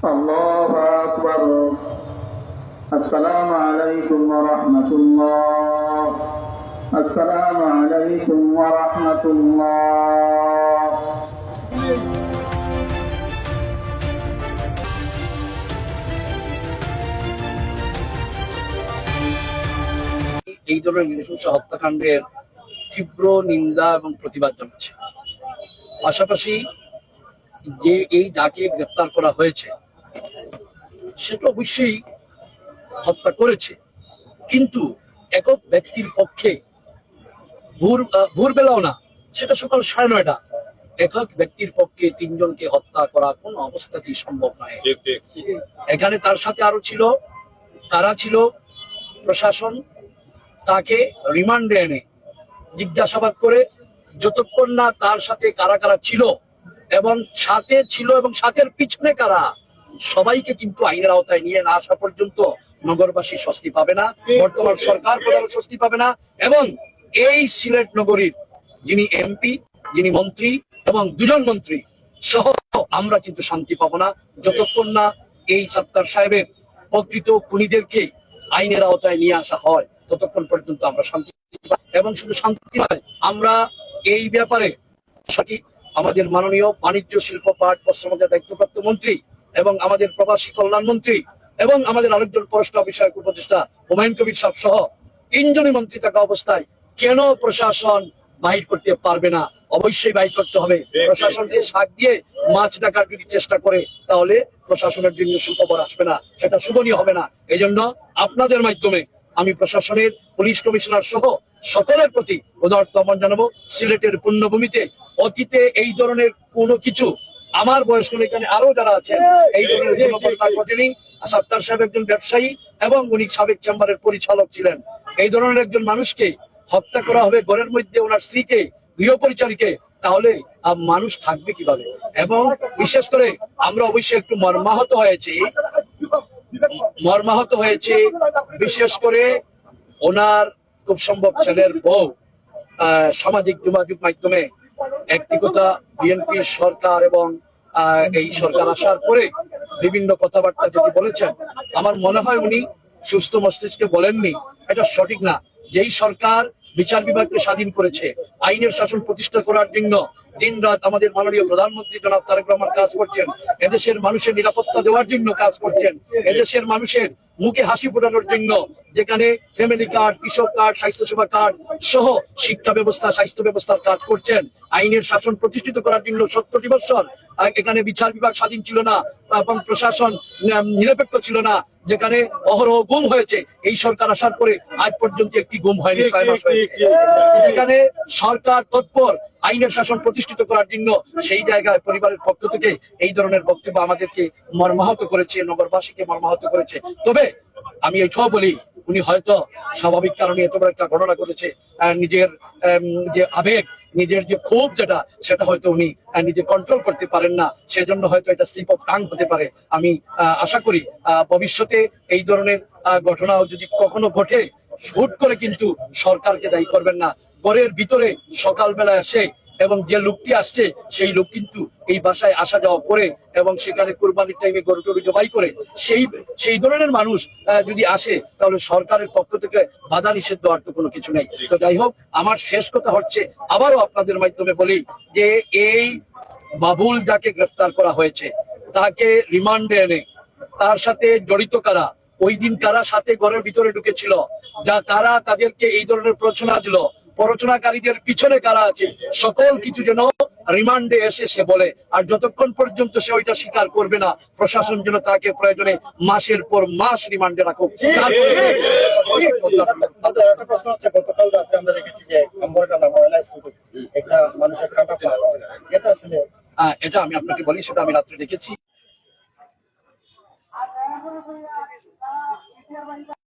الله أكبر السلام عليكم ورحمة الله السلام عليكم ورحمة الله এই ধরনের নৃশংস হত্যাকাণ্ডের তীব্র নিন্দা এবং প্রতিবাদ জানাচ্ছে। পাশাপাশি যে এই ডাকে গ্রেফতার করা হয়েছে সেটা অবশ্যই হত্যা করেছে, কিন্তু একক ব্যক্তির পক্ষে ভোরবেলাও না, সেটা সকাল 9:30 একক ব্যক্তির পক্ষে 3 জনকে হত্যা করা কোন অবস্থাতেই সম্ভব নয়। এখানে তার সাথে আরো ছিল, তারা ছিল প্রশাসন তাকে রিমান্ডে এনে জিজ্ঞাসাবাদ করে যতক্ষণ না তার সাথে কারা কারা ছিল এবং সাথে ছিল এবং সাথের পিছনে কারা, সবাইকে কিন্তু আইনের আওতায় নিয়ে না আসা পর্যন্ত নগরবাসী স্বস্তি পাবে না, বর্তমান সরকার প্রধান স্বস্তি পাবে না। এবং এই সিলেট নগরীর যিনি এমপি, যিনি মন্ত্রী এবং 2 জন মন্ত্রী সহ আমরা কিন্তু শান্তি পাবো না যতক্ষণ না এই সত্তার সাহেবের প্রকৃত খুনিদেরকে আইনের আওতায় নিয়ে আসা হয়, ততক্ষণ পর্যন্ত আমরা শান্তি পাই। এবং শুধু শান্তি নয়, আমরা এই ব্যাপারে আমাদের মাননীয় বাণিজ্য শিল্প পাট বস্ত্র দায়িত্বপ্রাপ্ত মন্ত্রী এবং আমাদের প্রবাসী কল্যাণ মন্ত্রী এবং আমাদের আরেকজন পররাষ্ট্র বিষয়ক উপদেষ্টা হুমায়ুন কবির সাহেব সহ 3 জনই মন্ত্রী থাকা অবস্থায় কেন প্রশাসন বাহির করতে পারবে না? অবশ্যই বাহির করতে হবে। প্রশাসনকে শাক দিয়ে মাছ ডাকার যদি চেষ্টা করে তাহলে প্রশাসনের জন্য সুখবর আসবে না, সেটা শুভনীয় হবে না। এই জন্য আপনাদের মাধ্যমে আমি প্রশাসনের পুলিশ কমিশনার সহ সকলের প্রতি উদারতা আহ্বান জানাবো। সিলেটের পুণ্যভূমিতে অতীতে এই ধরনের কোনো কিছু, আমার বয়স্ক এখানে আরো যারা আছেন, এই ধরনের কোনো ঘটনা ঘটেনি। সত্তার সাহেব একজন ব্যবসায়ী এবং উনি সাবেক চেম্বারের পরিচালক ছিলেন। এই ধরনের একজন মানুষকে হত্যা করা হবে, ঘরের মধ্যে ওনার স্ত্রীকে, গৃহ পরিচারিকে, তাহলে মানুষ থাকবে কিভাবে? এবং বিশেষ করে আমরা অবশ্যই একটু মর্মাহত হয়েছে বিশেষ করে ওনার খুব সম্ভব ছেলের বউ সামাজিক যোগাযোগ মাধ্যমে একটি কথা বিএনপি সরকার এবং এই সরকার আসার পরে বিভিন্ন কথাবার্তা যেটি বলেছেন, আমার মনে হয় উনি সুস্থ মস্তিষ্কে বলেননি, এটা সঠিক না। যেই সরকার বিচার বিভাগকে স্বাধীন করেছে, আইনের শাসন প্রতিষ্ঠা করার জন্য দিন রাত আমাদের মাননীয় প্রধানমন্ত্রী জনাব তারেক রহমান কাজ করছেন, এদেশের মানুষের নিরাপত্তা দেওয়ার জন্য কাজ করছেন, এদেশের মানুষের মুখে হাসি ফোটানোর জন্য, যেখানে ফ্যামিলি কার্ড, কৃষক কার্ড, স্বাস্থ্যসেবা কার্ড সহ শিক্ষা ব্যবস্থা, স্বাস্থ্য ব্যবস্থার কাজ করছেন, আইনের শাসন প্রতিষ্ঠিত করার জন্য 70টি বছর এখানে বিচার বিভাগ স্বাধীন ছিল না এবং প্রশাসন নিরপেক্ষ ছিল না, যেখানে অহরহ গুম হয়েছে। এই সরকার আসার পরে আজ পর্যন্ত একটি গুম হয়নি, 6 মাস হয়েছে। যেখানে সরকার তৎপর আইনের শাসন প্রতিষ্ঠিত করার জন্য, সেই জায়গায় পরিবারের পক্ষ থেকে এই ধরনের বক্তব্য আমাদেরকে মর্মাহত করেছে, নগরবাসীকে মর্মাহত করেছে। তবে আমি এটাও বলি, উনি হয়তো স্বাভাবিক কারণে এত বড় একটা ঘটনা ঘটেছে, নিজের যে আবেগ, নিজের যে ক্ষোভ সেটা হয়তো উনি নিজে কন্ট্রোল করতে পারেন না, সেজন্য হয়তো এটা স্লিপ অফ টাং হতে পারে। আমি আশা করি ভবিষ্যতে এই ধরনের ঘটনা যদি কখনো ঘটে, হুট করে কিন্তু সরকারকে দায়ী করবেন না। ঘরের ভিতরে সকালবেলা এসে এবং যে লোকটি আসছে সেই লোক কিন্তু এই বাসায় আসা যাওয়া করে এবং সেখানে কুরবানির টাইমে গরু টরু জবাই করে, সেই ধরনের মানুষ যদি আসে তাহলে সরকারের পক্ষ থেকে বাধা নিষেধ দেওয়ার তো কোনো কিছু নেই। তো যাই হোক, আমার শেষ কথা হচ্ছে, আবারও আপনাদের মাধ্যমে বলি যে এই বাবুল যাকে গ্রেফতার করা হয়েছে তাকে রিমান্ডে এনে তার সাথে জড়িত কারা, ওই দিন কারা সাথে ঘরের ভিতরে ঢুকেছিল, যা কারা তাদেরকে এই ধরনের প্ররোচনা দিল, প্ররোচনাকারীদের পিছনে কারা আছে, সকল কিছু যেন রিমান্ডে এসে সে বলে। আর যতক্ষণ পর্যন্ত সে ওইটা স্বীকার করবে না, প্রশাসন যেন তাকে প্রয়োজনে মাসের পর মাস রিমান্ডে রাখুক। গতকাল রাতে আমরা দেখেছি যে একটা মানুষের কাটা পাওয়া গেছে, এটা আসলে এটা আমি আপনাকে বলি, সেটা আমি রাত্রে দেখেছি।